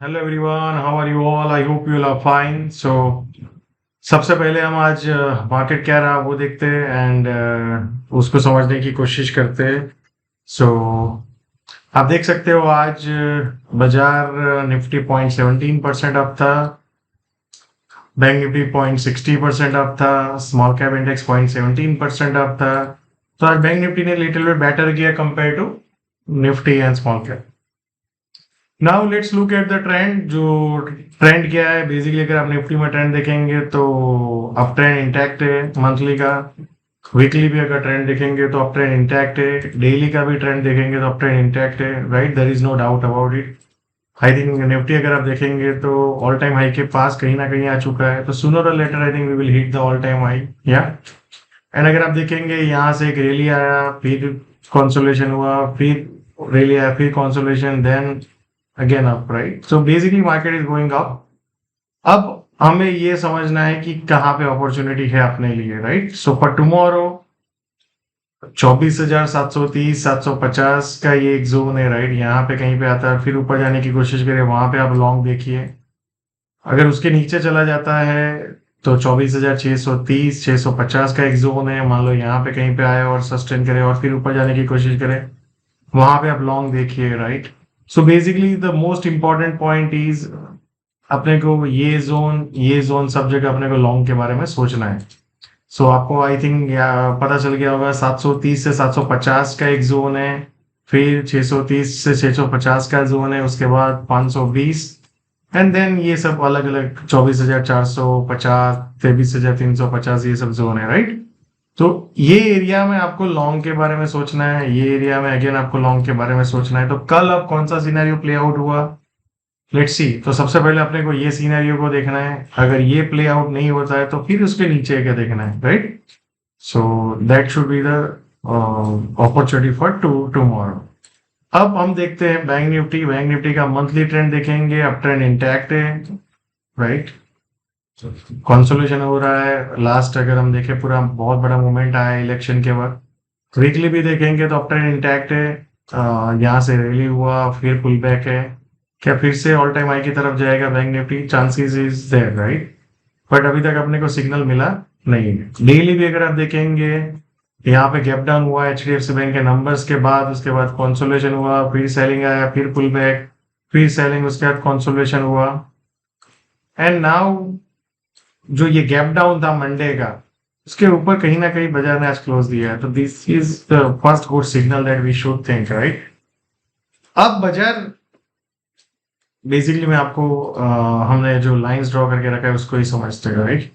Hello everyone, how are you all? I hope you are fine. सबसे पहले हम आज मार्केट क्या रहा वो देखते हैं एंड उसको समझने की कोशिश करते हैं। सो आप देख सकते हो आज बाजार निफ्टी 0.17% अप था। बैंक निफ्टी 0.60% अप था। स्मॉल कैप इंडेक्स 0.17% अप था। तो आज बैंक निफ्टी ने लिटिल बिट बेटर किया compare to Nifty and small cap. Now let's look at the trend. जो ट्रेंड क्या है, बेसिकली अगर आप निफ्टी में ट्रेंड देखेंगे तो अप ट्रेंड इंटैक्ट है मंथली का। वीकली भी अगर ट्रेंड देखेंगे तो अप ट्रेंड इंटैक्ट है। डेली का भी ट्रेंड देखेंगे तो अप ट्रेंड इंटैक्ट है। Right, there is no doubt about it. I think Nifty अगर आप देखेंगे तो ऑल टाइम हाई के पास कहीं ना कहीं आ चुका है, तो सूनर और later I think we will hit the all time high. या एंड अगर आप देखेंगे यहाँ से एक रैली आया, फिर कंसोलिडेशन हुआ, फिर रैली आया, फिर consolidation, then again up. Right, so basically market is going up. अब हमें ये समझना है कि कहाँ पे अपॉर्चुनिटी है अपने लिए। राइट, सो फॉर टुमारो 24,730 750 का ये एक जोन है। राइट, यहाँ पे कहीं पे आता है, फिर ऊपर जाने की कोशिश करें, वहां पे आप लॉन्ग देखिए। अगर उसके नीचे चला जाता है तो 24,630 650 का एक जोन है। मान लो यहाँ पे कहीं पे आया और सस्टेन करे और फिर ऊपर जाने की कोशिश करे, वहां पे आप लॉन्ग देखिए। Right, so basically the most important point is अपने को ये जोन सब जगह अपने को लॉन्ग के बारे में सोचना है। सो आपको आई थिंक पता चल गया होगा 730 से 750 का एक जोन है, फिर 630 से 650 का जोन है, उसके बाद 520, एंड देन ये सब अलग अलग 24,450 23,350 ये सब जोन है। राइट, तो ये एरिया में आपको लॉन्ग के बारे में सोचना है, ये एरिया में अगेन आपको लॉन्ग के बारे में सोचना है। तो कल अब कौन सा सिनेरियो प्ले आउट हुआ, लेट्स सी। तो सबसे पहले अपने को ये सिनेरियो को देखना है। अगर ये प्ले आउट नहीं होता है तो फिर उसके नीचे क्या देखना है। Right, so that should be the opportunity for tomorrow. अब हम देखते हैं बैंक निफ्टी। बैंक निफ्टी का मंथली ट्रेंड देखेंगे, अप ट्रेंड इंटैक्ट है। राइट, कंसोलिडेशन हो रहा है। लास्ट अगर हम देखें पूरा बहुत बड़ा मूवमेंट आया है इलेक्शन के बाद। वीकली भी देखेंगे तो अप ट्रेंड इंटैक्ट है। यहाँ से रैली हुआ, फिर पुल बैक है। क्या फिर से ऑल टाइम हाई की तरफ जाएगा Bank Nifty? Chances is there. Right, but अभी तक अपने को सिग्नल मिला नहीं है। डेली भी अगर आप देखेंगे, यहाँ पे गैप डाउन हुआ एचडीएफसी बैंक के नंबर्स के बाद, उसके बाद कंसोलिडेशन हुआ, फिर सेलिंग आया, फिर पुल बैक, फिर सेलिंग, उसके बाद कंसोलिडेशन हुआ, एंड नाउ जो ये गैप डाउन था मंडे का, उसके ऊपर कहीं ना कहीं बाजार ने आज क्लोज दिया है। तो this is the first good signal that we should think. Right, अब बाजार बेसिकली मैं आपको हमने जो लाइंस ड्रॉ करके रखा है उसको ही समझते हैं। राइट,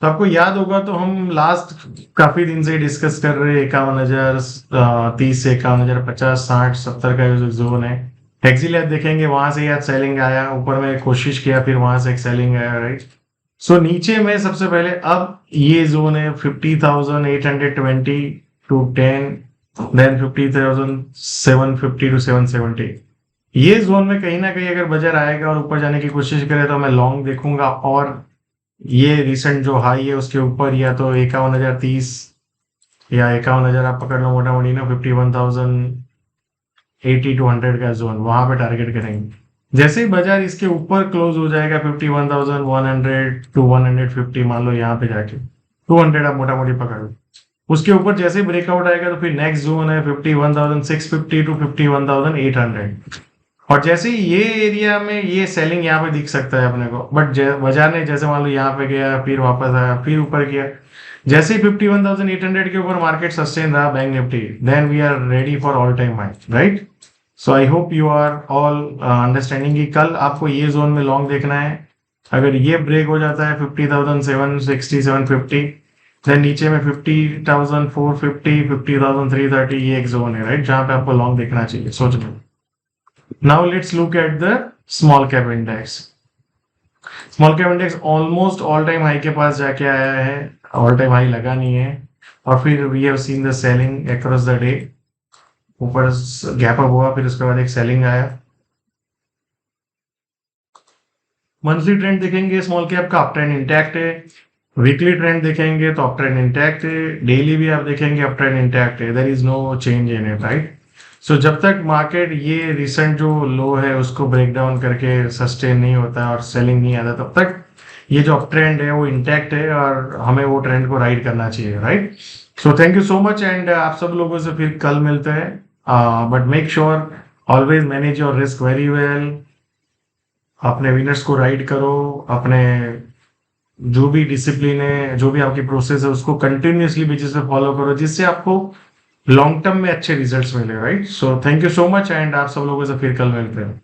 तो आपको याद होगा तो हम लास्ट काफी दिन से डिस्कस कर रहे हैं 51,030 से 51,050 60 70 का जो जोन है। एक्सिल आप देखेंगे, वहां से आज सेलिंग आया, ऊपर में कोशिश किया, फिर वहां से एक सेलिंग आया। राइट, सो नीचे में सबसे पहले अब ये जोन है 50,820 टू 10, देन 50,750 टू 770। ये जोन में कहीं ना कहीं अगर बाजार आएगा और ऊपर जाने की कोशिश करे तो मैं लॉन्ग देखूंगा। और ये रिसेंट जो हाई है उसके ऊपर या तो 51,030 या 51,000 आप पकड़ लो मोटा मोटी ना, 51,080 टू 100 का जोन, वहां पे टारगेट करेंगे। जैसे ही बाजार इसके ऊपर क्लोज हो जाएगा 51,100 टू 150, मान लो यहाँ पे जाके 200 आप मोटा मोटी पकड़ लो, उसके ऊपर जैसे ब्रेकआउट आएगा तो फिर नेक्स्ट जोन है 51,650 टू 51,800। और जैसे ही ये एरिया में ये सेलिंग यहाँ पे दिख सकता है अपने को, बट बाजार ने जैसे मान लो यहाँ पे गया, फिर वापस आया, फिर ऊपर गया, जैसे ही 51,800 के ऊपर मार्केट सस्टेन रहा Bank Nifty, then we are ready for all time high. Right, so I hope you are all understanding कि कल आपको ये जोन में लॉन्ग देखना है। अगर ये ब्रेक हो जाता है 50,760 750, देन नीचे में 50,450 50,330 ये एक जोन है। राइट, जहां पे आपको लॉन्ग देखना चाहिए, सोच लो। Now let's look at the small cap index. Small cap index almost all time high के पास जाके आया है, ऑल टाइम हाई लगा नहीं है, और फिर we have seen the selling across the day. ऊपर गैप अप हुआ, फिर उसके बाद एक सेलिंग आया। मंथली ट्रेंड देखेंगे स्मॉल कैप का, अप ट्रेंड इंटैक्ट है। वीकली ट्रेंड देखेंगे तो अप ट्रेंड इंटैक्ट है। डेली भी आप देखेंगे अप ट्रेंड इंटैक्ट है, there is no change in it. Right, so जब तक मार्केट ये रिसेंट जो लो है उसको ब्रेक डाउन करके सस्टेन नहीं होता है और सेलिंग नहीं आता, तब तक ये जो अप ट्रेंड है वो इंटैक्ट है और हमें वो ट्रेंड को राइड करना चाहिए, right? So thank you so much and आप सब लोगों से फिर कल मिलते हैं, but make sure always manage your risk very well. अपने विनर्स को राइड करो, अपने जो भी डिसिप्लिन है, जो भी आपकी प्रोसेस है उसको कंटिन्यूअसली बेसिस पे फॉलो करो, जिससे आपको लॉन्ग टर्म में अच्छे रिजल्ट्स मिले, right? So thank you so much and आप सब लोगों से फिर कल मिलते हैं।